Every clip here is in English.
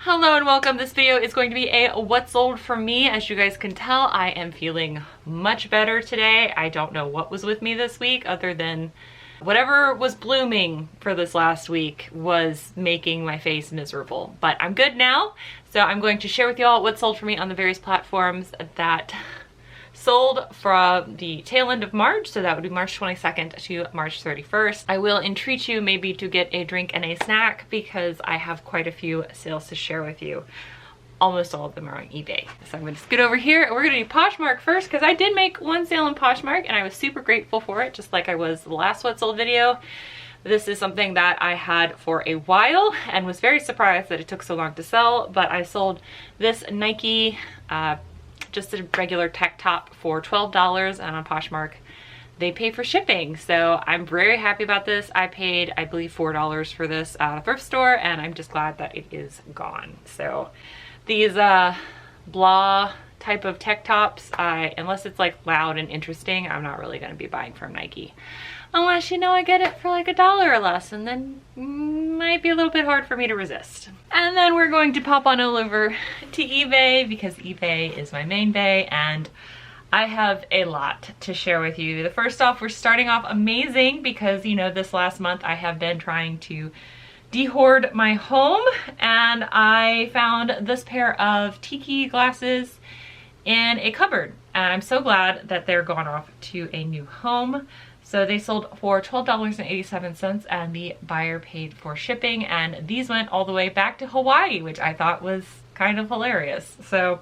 Hello and welcome. This video is going to be a what's sold for me. As you guys can tell, I am feeling much better today. I don't know what was with me this week other than whatever was blooming for this last week was making my face miserable. But I'm good now, so I'm going to share with y'all what's sold for me on the various platforms that sold from the tail end of March, so that would be March 22nd to March 31st. I will entreat you maybe to get a drink and a snack because I have quite a few sales to share with you. Almost all of them are on eBay. So I'm gonna scoot over here and we're gonna do Poshmark first because I did make one sale on Poshmark and I was super grateful for it, just like I was the last What Sold video. This is something that I had for a while and was very surprised that it took so long to sell, but I sold this Nike just a regular tech top for $12, and on Poshmark they pay for shipping, so I'm very happy about this. I paid, I believe, $4 for this at a thrift store, and I'm just glad that it is gone. So these blah type of tech tops, unless it's like loud and interesting, I'm not really going to be buying from Nike. Unless, you know, I get it for like $1 or less, and then might be a little bit hard for me to resist. And then we're going to pop on over to eBay because eBay is my main bay and I have a lot to share with you. First off, we're starting off amazing because, you know, this last month I have been trying to de-hoard my home and I found this pair of Tiki glasses in a cupboard. And I'm so glad that they're gone off to a new home. So they sold for $12.87 and the buyer paid for shipping, and these went all the way back to Hawaii, which I thought was kind of hilarious. So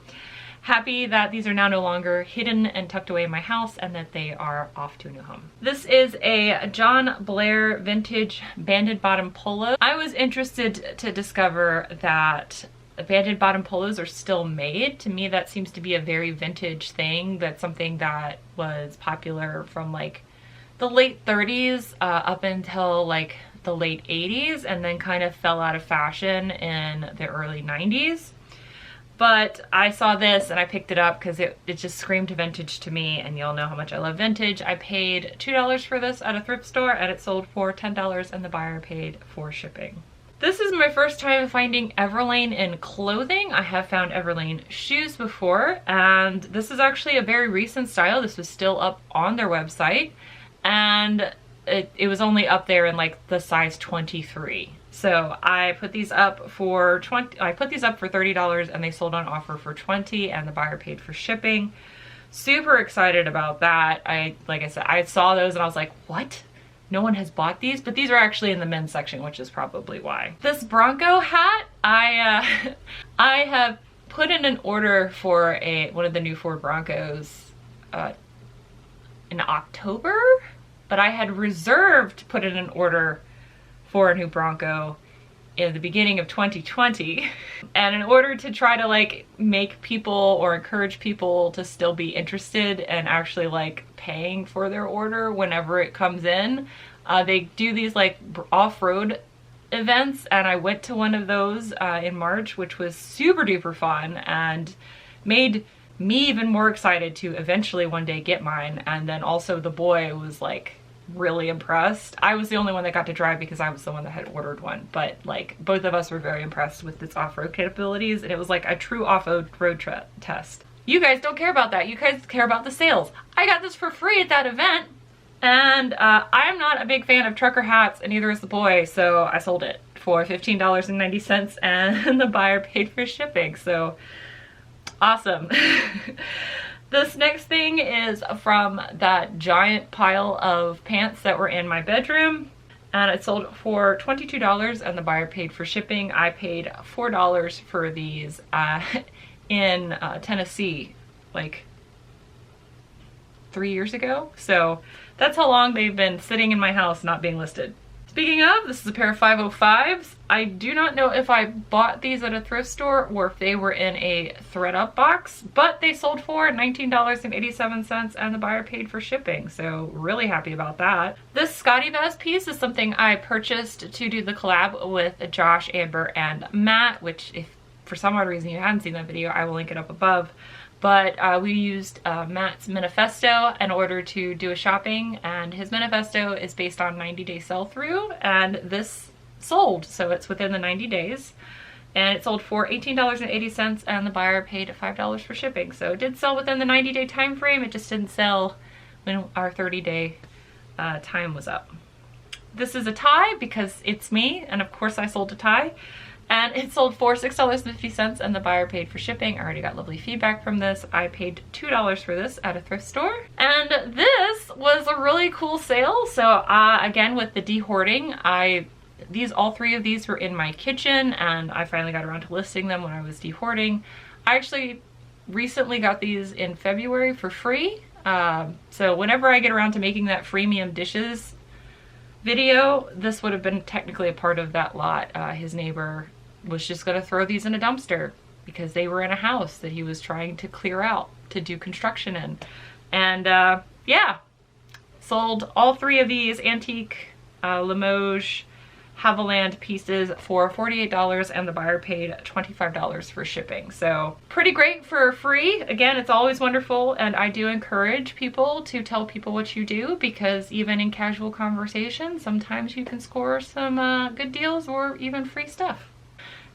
happy that these are now no longer hidden and tucked away in my house and that they are off to a new home. This is a John Blair vintage banded bottom polo. I was interested to discover that banded bottom polos are still made. To me, that seems to be a very vintage thing. That's something that was popular from like the late 30s up until like the late 80s and then kind of fell out of fashion in the early 90s. But I saw this and I picked it up because it just screamed vintage to me, and y'all know how much I love vintage. I paid $2 for this at a thrift store and it sold for $10 and the buyer paid for shipping. This is my first time finding Everlane in clothing. I have found Everlane shoes before, and this is actually a very recent style. This was still up on their website, and it was only up there in like the size 23. So I put these up for $30 and they sold on offer for $20 and the buyer paid for shipping. Super excited about that. Like I said, I saw those and I was like, what? No one has bought these? But these are actually in the men's section, which is probably why. This Bronco hat, I have put in an order for one of the new Ford Broncos in October, but I had reserved put in an order for a new Bronco in the beginning of 2020. And in order to try to like make people or encourage people to still be interested and actually like paying for their order whenever it comes in, they do these like off-road events, and I went to one of those in March, which was super duper fun and made me even more excited to eventually one day get mine. And then also the boy was like really impressed. I was the only one that got to drive because I was the one that had ordered one, but like both of us were very impressed with its off-road capabilities, and it was like a true off-road test. You guys don't care about that. You guys care about the sales. I got this for free at that event, and I'm not a big fan of trucker hats, and neither is the boy, so I sold it for $15.90 and the buyer paid for shipping. So awesome. This next thing is from that giant pile of pants that were in my bedroom, and it sold for $22 and the buyer paid for shipping. I paid $4 for these in Tennessee like 3 years ago. So that's how long they've been sitting in my house not being listed. Speaking of, this is a pair of 505s. I do not know if I bought these at a thrift store or if they were in a ThredUp box, but they sold for $19.87 and the buyer paid for shipping, so really happy about that. This Scotty vest piece is something I purchased to do the collab with Josh, Amber, and Matt, which if for some odd reason you haven't seen that video, I will link it up above. But we used Matt's manifesto in order to do a shopping, and his manifesto is based on 90-day sell-through, and this sold, so it's within the 90 days. and it sold for $18.80 and the buyer paid $5 for shipping. So it did sell within the 90-day time frame. It just didn't sell when our 30-day time was up. This is a tie because it's me, and of course I sold a tie. And it sold for $6.50 and the buyer paid for shipping. I already got lovely feedback from this. I paid $2 for this at a thrift store. And this was a really cool sale. So again, with the de-hoarding, all three of these were in my kitchen, and I finally got around to listing them when I was de-hoarding. I actually recently got these in February for free. So whenever I get around to making that freemium dishes video, this would have been technically a part of that lot. His neighbor was just gonna throw these in a dumpster because they were in a house that he was trying to clear out to do construction in. And yeah, sold all three of these antique Limoges Haviland pieces for $48 and the buyer paid $25 for shipping. So pretty great for free. Again, it's always wonderful, and I do encourage people to tell people what you do, because even in casual conversation, sometimes you can score some good deals or even free stuff.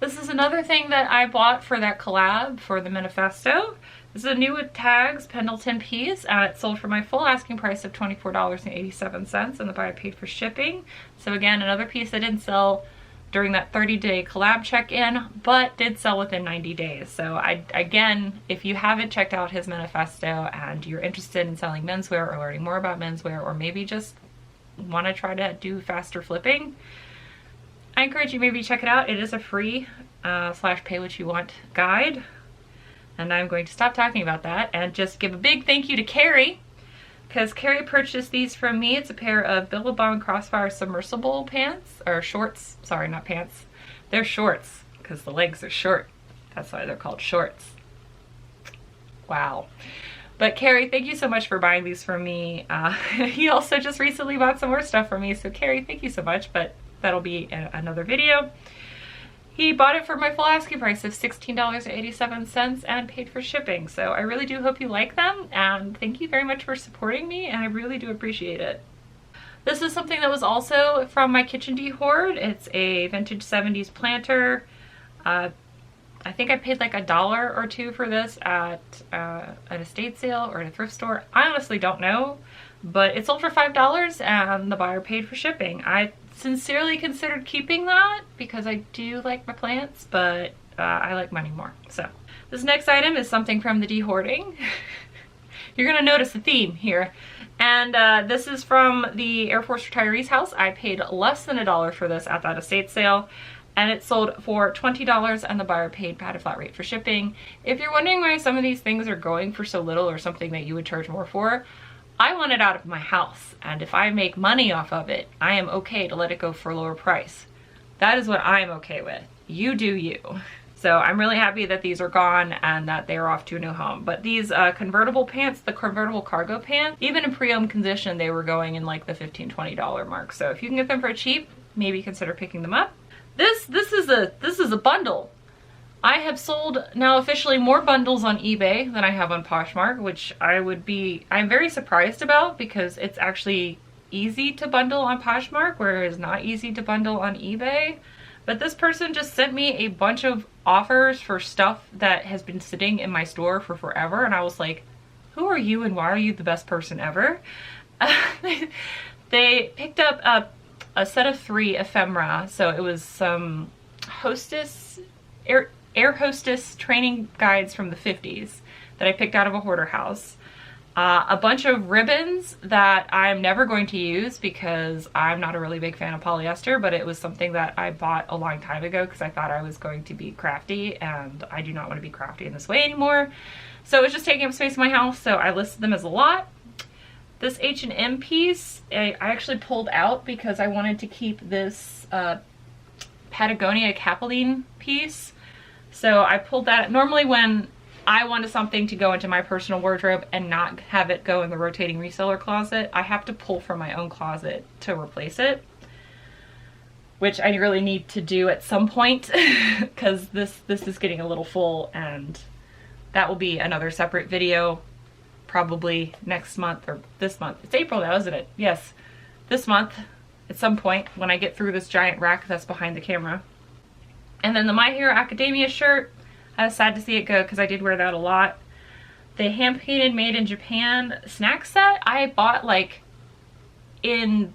This is another thing that I bought for that collab for the manifesto. This is a new with tags Pendleton piece, and it sold for my full asking price of $24.87, and the buyer paid for shipping. So again, another piece that didn't sell during that 30-day collab check-in, but did sell within 90 days. So again, if you haven't checked out his manifesto and you're interested in selling menswear or learning more about menswear, or maybe just want to try to do faster flipping, I encourage you maybe check it out. It is a free slash pay what you want guide. And I'm going to stop talking about that and just give a big thank you to Carrie, because Carrie purchased these from me. It's a pair of Billabong Crossfire submersible pants, or shorts. Sorry, not pants. They're shorts because the legs are short. That's why they're called shorts. Wow. But Carrie, thank you so much for buying these from me. He also just recently bought some more stuff from me. So Carrie, thank you so much, but that'll be another video. He bought it for my full asking price of $16.87 and paid for shipping. So I really do hope you like them, and thank you very much for supporting me, and I really do appreciate it. This is something that was also from my kitchen de-hoard. It's a vintage 70s planter. I think I paid like $1 or $2 for this at an estate sale or at a thrift store. I honestly don't know, but it sold for $5 and the buyer paid for shipping. I sincerely considered keeping that because I do like my plants, but I like money more. So this next item is something from the de-hoarding. You're gonna notice a theme here. And this is from the Air Force Retirees House. I paid less than $1 for this at that estate sale, and it sold for $20 and the buyer paid a flat rate for shipping. If you're wondering why some of these things are going for so little, or something that you would charge more for, I want it out of my house, and if I make money off of it, I am okay to let it go for a lower price. That is what I'm okay with. You do you. So I'm really happy that these are gone and that they're off to a new home. But these convertible pants, the convertible cargo pants, even in pre-owned condition, they were going in like the $15, $20 mark. So if you can get them for cheap, maybe consider picking them up. This is a bundle. I have sold now officially more bundles on eBay than I have on Poshmark, which I'm very surprised about, because it's actually easy to bundle on Poshmark, where it is not easy to bundle on eBay. But this person just sent me a bunch of offers for stuff that has been sitting in my store for forever, and I was like, who are you and why are you the best person ever? They picked up a set of 3 ephemera, so it was some air hostess training guides from the 50s that I picked out of a hoarder house. A bunch of ribbons that I'm never going to use because I'm not a really big fan of polyester, but it was something that I bought a long time ago because I thought I was going to be crafty, and I do not want to be crafty in this way anymore. So it was just taking up space in my house, so I listed them as a lot. This H&M piece, I actually pulled out because I wanted to keep this Patagonia Capilene piece. So I pulled that. Normally when I wanted something to go into my personal wardrobe and not have it go in the rotating reseller closet, I have to pull from my own closet to replace it, which I really need to do at some point because this is getting a little full, and that will be another separate video probably next month, or this month. It's April now, isn't it? Yes, this month at some point when I get through this giant rack that's behind the camera. And then the My Hero Academia shirt, I was sad to see it go because I did wear that a lot. The hand painted made in Japan snack set I bought like in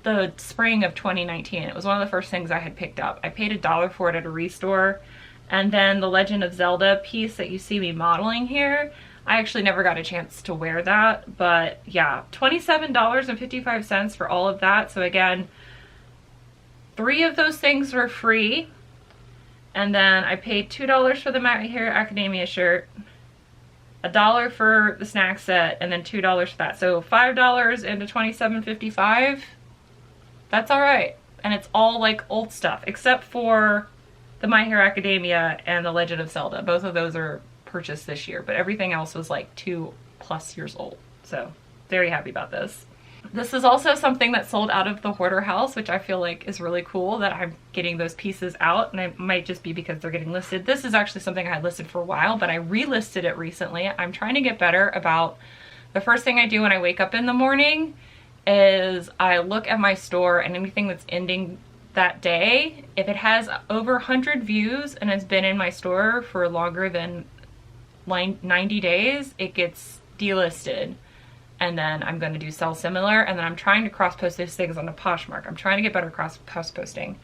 the spring of 2019. It was one of the first things I had picked up. I paid $1 for it at a restore. And then the Legend of Zelda piece that you see me modeling here, I actually never got a chance to wear that, but yeah, $27.55 for all of that. So again, 3 of those things were free. And then I paid $2 for the My Hero Academia shirt, $1 for the snack set, and then $2 for that. So $5 into $27.55. That's all right. And it's all like old stuff, except for the My Hero Academia and the Legend of Zelda. Both of those are purchased this year, but everything else was like 2+ years old. So very happy about this. This is also something that sold out of the hoarder house, which I feel like is really cool that I'm getting those pieces out, and it might just be because they're getting listed. This is actually something I had listed for a while, but I relisted it recently. I'm trying to get better about the first thing I do when I wake up in the morning is I look at my store, and anything that's ending that day, if it has over 100 views and it's been in my store for longer than 90 days, it gets delisted. And then I'm going to do sell similar, and then I'm trying to cross-post these things on a Poshmark. I'm trying to get better cross-posting,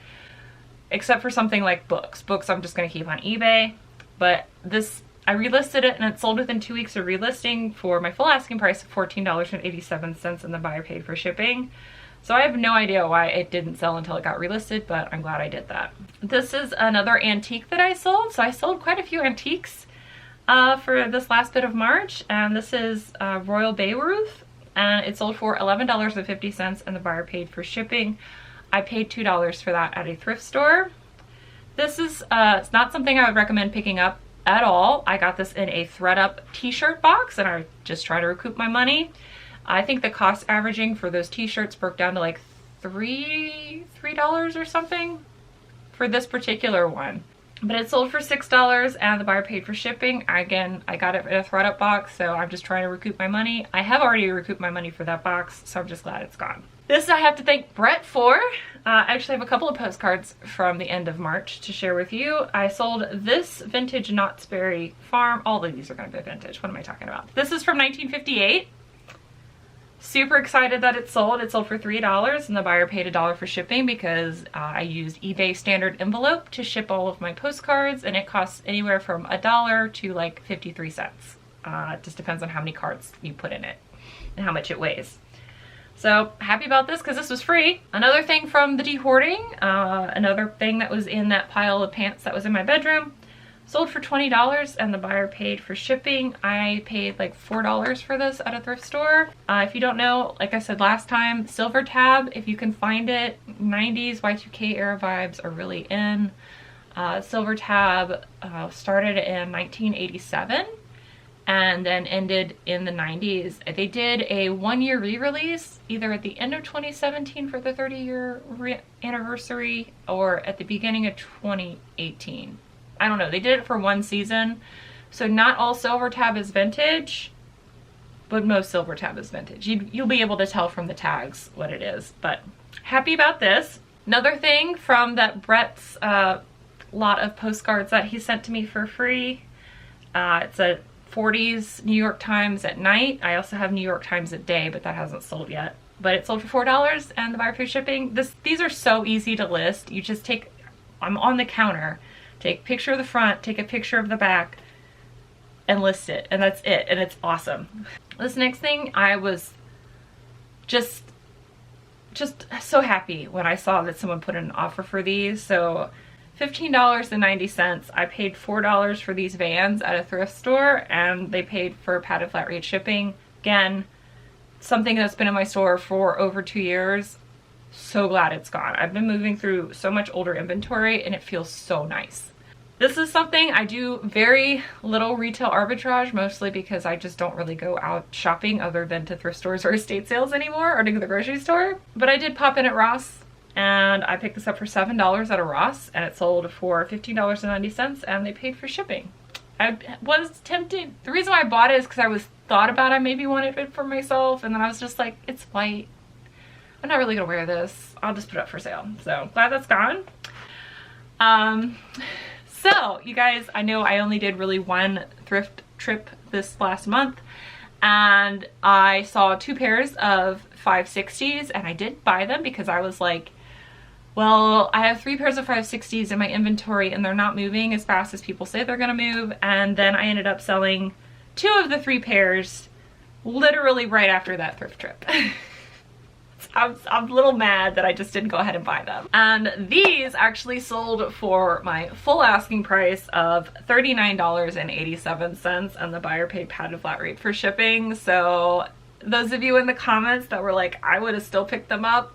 except for something like books. Books I'm just going to keep on eBay, but this, I relisted it, and it sold within 2 weeks of relisting for my full asking price of $14.87, and the buyer paid for shipping. So I have no idea why it didn't sell until it got relisted, but I'm glad I did that. This is another antique that I sold. So I sold quite a few antiques for this last bit of March, and this is Royal Bayreuth, and it sold for $11.50, and the buyer paid for shipping. I paid $2 for that at a thrift store. This is it's not something I would recommend picking up at all. I got this in a ThredUp t-shirt box, and I just try to recoup my money. I think the cost averaging for those t-shirts broke down to like $3 or something for this particular one. But it sold for $6, and the buyer paid for shipping. Again, I got it in a ThredUp box, so I'm just trying to recoup my money. I have already recouped my money for that box, so I'm just glad it's gone. This I have to thank Brett for. I actually have a couple of postcards from the end of March to share with you. I sold this vintage Knott's Berry Farm. All of these are going to be vintage. What am I talking about? This is from 1958. Super excited that it sold. It sold for $3, and the buyer paid $1 for shipping because I used eBay standard envelope to ship all of my postcards, and it costs anywhere from $1 to like 53 cents. It just depends on how many cards you put in it and how much it weighs. So happy about this because this was free. Another thing from the de-hoarding, another thing that was in that pile of pants that was in my bedroom, sold for $20, and the buyer paid for shipping. I paid like $4 for this at a thrift store. If you don't know, like I said last time, Silver Tab, if you can find it, 90s Y2K era vibes are really in. Silver Tab started in 1987 and then ended in the 90s. They did a 1-year re-release either at the end of 2017 for the 30-year anniversary or at the beginning of 2018. I don't know, they did it for 1 season. So not all Silver Tab is vintage, but most Silver Tab is vintage. You'll be able to tell from the tags what it is, but happy about this. Another thing from that Brett's lot of postcards that he sent to me for free. It's a 40s New York Times at night. I also have New York Times at day, but that hasn't sold yet. But it sold for $4, and the buyer paid shipping. These are so easy to list. You just take, I'm on the counter, take a picture of the front, take a picture of the back, and list it, and that's it, and it's awesome. This next thing, I was just so happy when I saw that someone put in an offer for these. So $15.90. I paid $4 for these Vans at a thrift store, and they paid for padded flat rate shipping. Again, something that's been in my store for over 2 years. So glad it's gone. I've been moving through so much older inventory, and it feels so nice. This is something I do very little retail arbitrage, mostly because I just don't really go out shopping other than to thrift stores or estate sales anymore, or to the grocery store. But I did pop in at Ross, and I picked this up for $7 at a Ross, and it sold for $15.90, and they paid for shipping. I was tempted. The reason why I bought it is because I thought about I maybe wanted it for myself, and then I was just like, it's white. I'm not really gonna wear this. I'll just put it up for sale. So glad that's gone. So you guys, I know I only did really one thrift trip this last month, and I saw 2 pairs of 560s, and I did buy them because I was like, well, I have 3 pairs of 560s in my inventory and they're not moving as fast as people say they're gonna move. And then I ended up selling 2 of the 3 pairs literally right after that thrift trip. I'm a little mad that I just didn't go ahead and buy them. And these actually sold for my full asking price of $39.87, and the buyer paid padded flat rate for shipping. So those of you in the comments that were like, I would have still picked them up,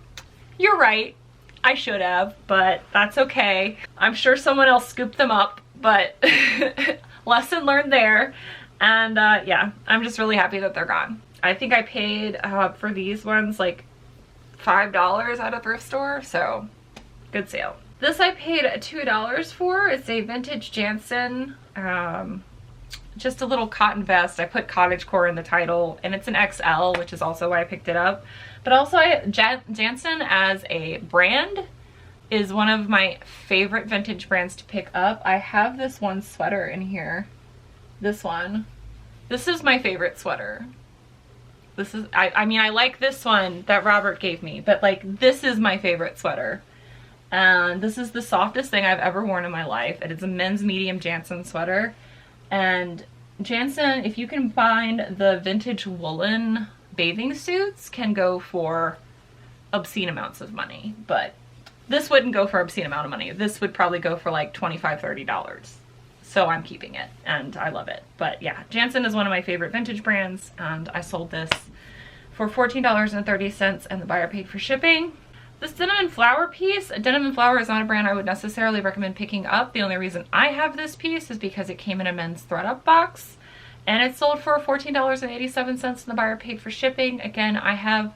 you're right. I should have, but that's okay. I'm sure someone else scooped them up, but lesson learned there. And yeah, I'm just really happy that they're gone. I think I paid for these ones like $5 at a thrift store, so good sale. This I paid $2 for. It's a vintage Jantzen, just a little cotton vest. I put cottagecore in the title, and it's an XL, which is also why I picked it up. But also Jantzen as a brand is one of my favorite vintage brands to pick up. I have this one sweater in here. This one. This is my favorite sweater. This is, I mean, I like this one that Robert gave me, but like, this is my favorite sweater. And this is the softest thing I've ever worn in my life. It is a men's medium Jantzen sweater. And Jantzen, if you can find the vintage woolen bathing suits, can go for obscene amounts of money. But this wouldn't go for obscene amount of money. This would probably go for like $25, $30. So I'm keeping it and I love it. But yeah, Jantzen is one of my favorite vintage brands, and I sold this for $14.30 and the buyer paid for shipping. This Denim & Flower piece, Denim & Flower is not a brand I would necessarily recommend picking up. The only reason I have this piece is because it came in a men's ThredUp box, and it sold for $14.87 and the buyer paid for shipping. Again, I have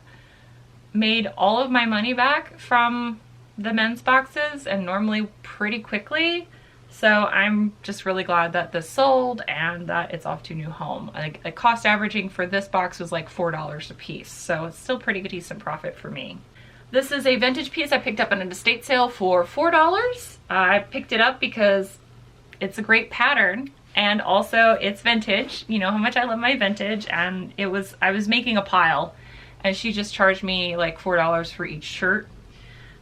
made all of my money back from the men's boxes, and normally pretty quickly. So I'm just really glad that this sold and that it's off to a new home. Like, the cost averaging for this box was like $4 a piece, so it's still pretty good, decent profit for me. This is a vintage piece I picked up in an estate sale for $4. I picked it up because it's a great pattern, and also it's vintage. You know how much I love my vintage, and I was making a pile, and she just charged me like $4 for each shirt.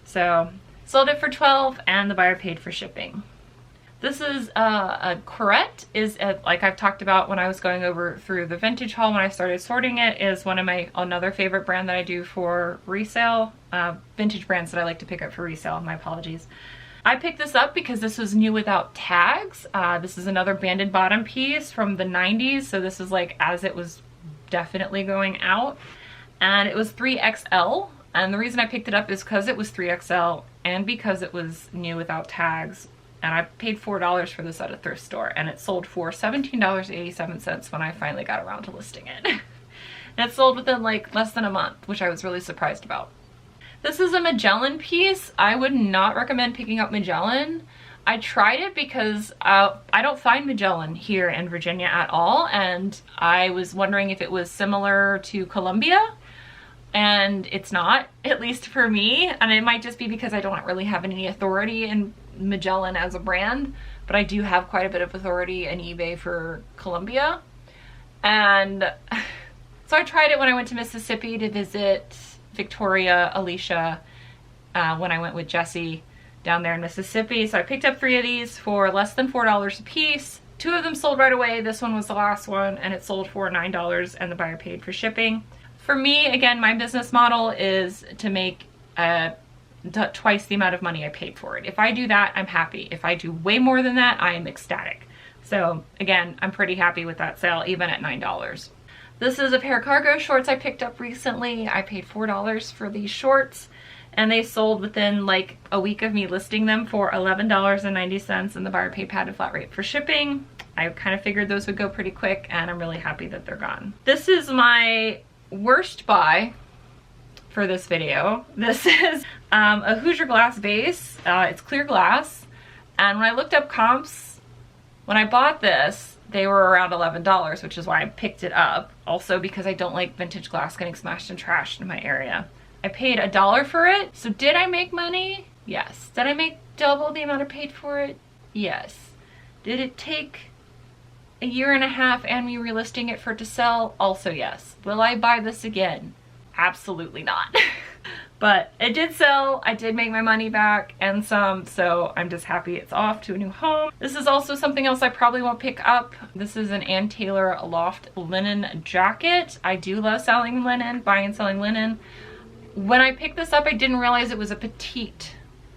So sold it for $12 and the buyer paid for shipping. This is a Corette, like I've talked about when I was going over through the vintage haul when I started sorting it, is one of my another favorite brand that I do for resale, vintage brands that I like to pick up for resale, my apologies. I picked this up because this was new without tags. This is another banded bottom piece from the 90s, so this is like as it was definitely going out, and it was 3XL, and the reason I picked it up is because it was 3XL and because it was new without tags. And I paid $4 for this at a thrift store, and it sold for $17.87 when I finally got around to listing it. And it sold within like less than a month, which I was really surprised about. This is a Magellan piece. I would not recommend picking up Magellan. I tried it because I don't find Magellan here in Virginia at all, and I was wondering if it was similar to Columbia, and it's not, at least for me. And it might just be because I don't really have any authority in Magellan as a brand, but I do have quite a bit of authority in eBay for Columbia. And so I tried it when I went to Mississippi to visit Victoria, Alicia, when I went with Jesse down there in Mississippi. So I picked up 3 of these for less than $4 a piece. 2 of them sold right away. This one was the last one, and it sold for $9 and the buyer paid for shipping. For me, again, my business model is to make twice the amount of money I paid for it. If I do that, I'm happy. If I do way more than that, I am ecstatic. So again, I'm pretty happy with that sale, even at $9. This is a pair of cargo shorts I picked up recently. I paid $4 for these shorts, and they sold within like a week of me listing them for $11.90, and the buyer paid padded flat rate for shipping. I kind of figured those would go pretty quick, and I'm really happy that they're gone. This is my worst buy for this video. This is a Hoosier glass vase. It's clear glass, and when I looked up comps, when I bought this, they were around $11, which is why I picked it up. Also because I don't like vintage glass getting smashed and trashed in my area. I paid $1 for it. So did I make money? Yes. Did I make double the amount I paid for it? Yes. Did it take a year and a half and me relisting it for it to sell? Also yes. Will I buy this again? Absolutely not. But it did sell. I did make my money back and some, so I'm just happy it's off to a new home. This is also something else I probably won't pick up. This is an Ann Taylor Loft linen jacket. I do love selling linen, buying and selling linen. When I picked this up, I didn't realize it was a petite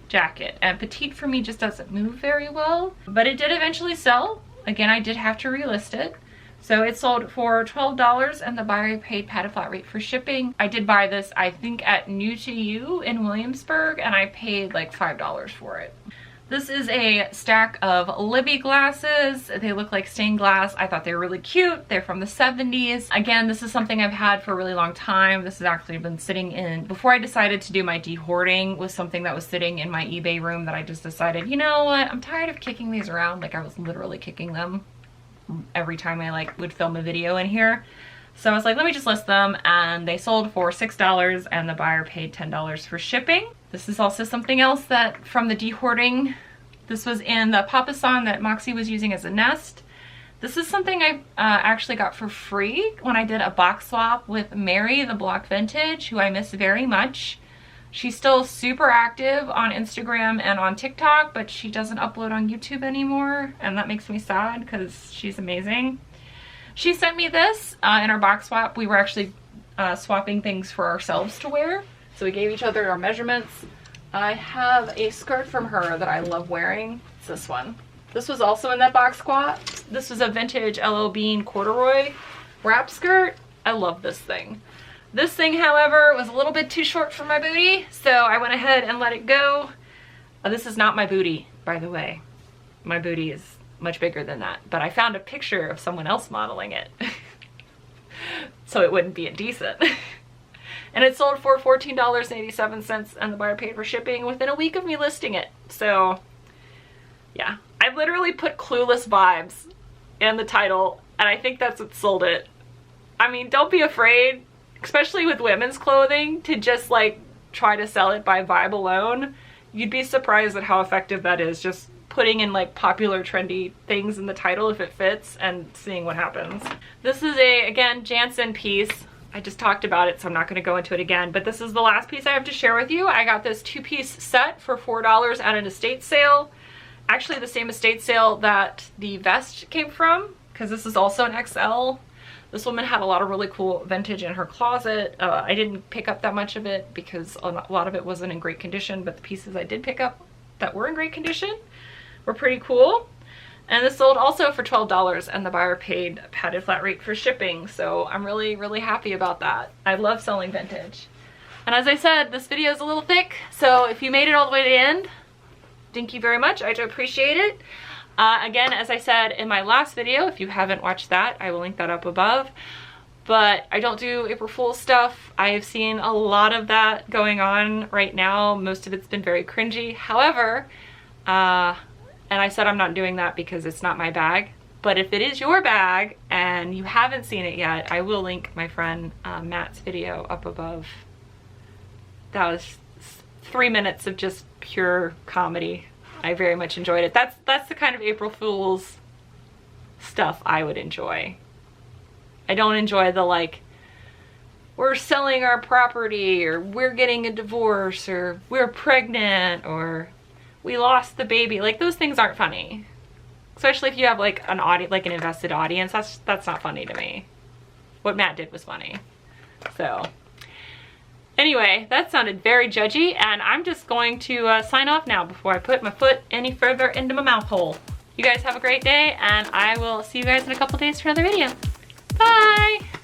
jacket, and petite for me just doesn't move very well, but it did eventually sell. Again, I did have to relist it. So it sold for $12 and the buyer paid padded flat rate for shipping. I did buy this, I think, at New to You in Williamsburg, and I paid like $5 for it. This is a stack of Libby glasses. They look like stained glass. I thought they were really cute. They're from the 70s. Again, this is something I've had for a really long time. This has actually been sitting in, before I decided to do my de-hoarding, was something that was sitting in my eBay room that I just decided, you know what, I'm tired of kicking these around. Like, I was literally kicking them every time I like would film a video in here. So I was like, let me just list them, and they sold for $6 and the buyer paid $10 for shipping. This is also something else that from the de-hoarding, this was in the Papasan that Moxie was using as a nest. This is something I actually got for free when I did a box swap with Mary, the Block Vintage, who I miss very much. She's still super active on Instagram and on TikTok, but she doesn't upload on YouTube anymore, and that makes me sad because she's amazing. She sent me this in our box swap. We were actually swapping things for ourselves to wear, so we gave each other our measurements. I have a skirt from her that I love wearing. It's this one. This was also in that box swap. This was a vintage LL Bean corduroy wrap skirt. I love this thing. This thing, however, was a little bit too short for my booty, so I went ahead and let it go. This is not my booty, by the way. My booty is much bigger than that, but I found a picture of someone else modeling it, so it wouldn't be indecent. And it sold for $14.87 and the buyer paid for shipping within a week of me listing it. So, yeah. I literally put Clueless Vibes in the title, and I think that's what sold it. I mean, don't be afraid, especially with women's clothing, to just like try to sell it by vibe alone. You'd be surprised at how effective that is, just putting in like popular trendy things in the title if it fits and seeing what happens. This is a, again, Jansen piece. I just talked about it, so I'm not going to go into it again, but this is the last piece I have to share with you. I got this 2-piece set for $4 at an estate sale. Actually the same estate sale that the vest came from, because this is also an XL. This woman had a lot of really cool vintage in her closet. I didn't pick up that much of it because a lot of it wasn't in great condition, but the pieces I did pick up that were in great condition were pretty cool. And this sold also for $12 and the buyer paid a padded flat rate for shipping. So I'm really, really happy about that. I love selling vintage. And as I said, this video is a little thick, so if you made it all the way to the end, thank you very much. I do appreciate it. Again, as I said in my last video, if you haven't watched that, I will link that up above. But I don't do April Fool's stuff. I have seen a lot of that going on right now. Most of it's been very cringy. However, and I said I'm not doing that because it's not my bag. But if it is your bag and you haven't seen it yet, I will link my friend Matt's video up above. That was 3 minutes of just pure comedy. I very much enjoyed it. That's the kind of April Fool's stuff I would enjoy. I don't enjoy the like, we're selling our property, or we're getting a divorce, or we're pregnant, or we lost the baby. Like, those things aren't funny. Especially if you have like an audience, like an invested audience. That's not funny to me. What Matt did was funny. So anyway, that sounded very judgy, and I'm just going to sign off now before I put my foot any further into my mouth hole. You guys have a great day, and I will see you guys in a couple days for another video. Bye!